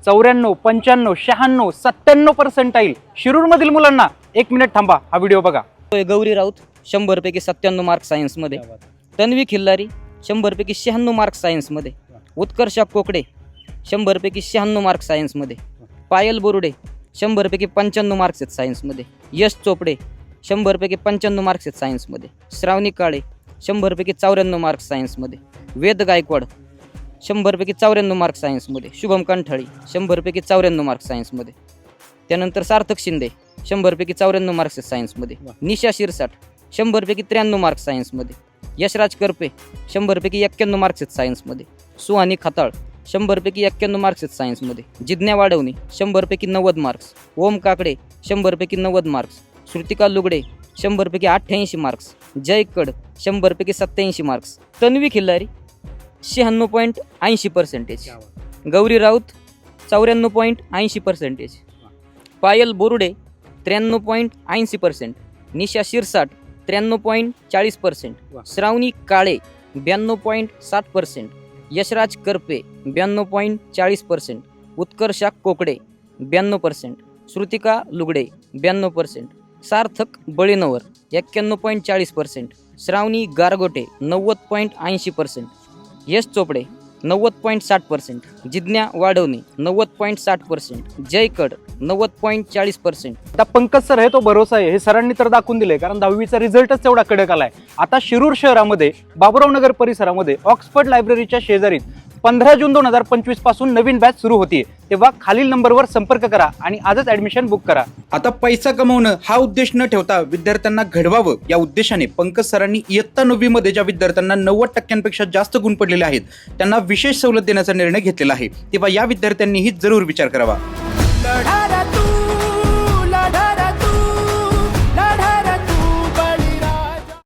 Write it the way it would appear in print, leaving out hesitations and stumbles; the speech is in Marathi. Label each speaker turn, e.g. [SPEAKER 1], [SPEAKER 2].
[SPEAKER 1] 94, 95, 96, 97% शिरूरमधील मुलांना 1 मिनिट थांबा, हा व्हिडिओ बघा.
[SPEAKER 2] गौरी राऊत 100 पैकी 97 मार्क सायन्समध्ये. तन्वी खिल्लारी 100 पैकी 96 मार्क सायन्समध्ये. उत्कर्षा कोकडे 100 पैकी 96 मार्क सायन्समध्ये. पायल बोरुडे 100 पैकी 95 मार्क्स आहेत सायन्समध्ये. यश चोपडे 100 पैकी 95 मार्क्स आहेत सायन्समध्ये. श्रावणी काळे 100 पैकी 94 मार्क्स सायन्समध्ये. वेद गायकवाड 100 पैकी 94 मार्क सायन्समध्ये. शुभम कंठाळी 100 पैकी 94 मार्क सायन्समध्ये. त्यानंतर सार्थक शिंदे 100 पैकी 94 मार्क्स आहेत सायन्समध्ये. निशा शिरसाट 100 पैकी 93 मार्क्स सायन्समध्ये. यशराज करपे 100 पैकी 91 मार्क्स आहेत सायन्समध्ये. सुहानी खताळ 100 पैकी 91 मार्क्स आहेत सायन्समध्ये. जिज्ञा वाढवणी 100 पैकी 90 मार्क्स. ओम काकडे 100 पैकी 90 मार्क्स. श्रुतिका लुगडे 100 पैकी 88 मार्क्स. जय कड 100 पैकी 87 मार्क्स. तन्वी खिल्लारी 96.80%. गौरी राऊत 94.80%. पायल बोरुडे 93.80%. निशा शिरसाट 93.40%. श्रावणी काळे 92.60%. यशराज करपे 92.40%. उत्कर्षा कोकडे 92%. श्रुतिका लुगडे 92%. सार्थक बळीनवर 91.40%. श्रावणी गारगोटे 90.80%. यश चोपडे 90.60%. जिज्ञा वाढवणी 90.60%. जय कड 90.40%.
[SPEAKER 1] आता पंकज सर आहे तो भरोसा आहे, हे सरांनी तर दाखवून दिलंय, कारण 10वीचा रिझल्टच तेवढा कडक आलाय. आता शिरूर शहरामध्ये बाबुराव नगर परिसरामध्ये ऑक्सफर्ड लायब्ररीच्या शेजारीत 15 जून 2025 पासून नवीन बॅच सुरू होतीये. तेव्हा खालील नंबरवर संपर्क करा आणि आजच ऍडमिशन बुक करा.
[SPEAKER 3] आता पैसा कमवणं हा उद्देश न ठेवता विद्यार्थ्यांना घडवावं या उद्देशाने पंकज सरांनी इयत्ता 9वी मध्ये ज्या विद्यार्थ्यांना 90% जास्त गुण पडलेले आहेत त्यांना विशेष सवलत देण्याचा निर्णय घेतलेला आहे. तेव्हा या विद्यार्थ्यांनीही जरूर विचार करावा.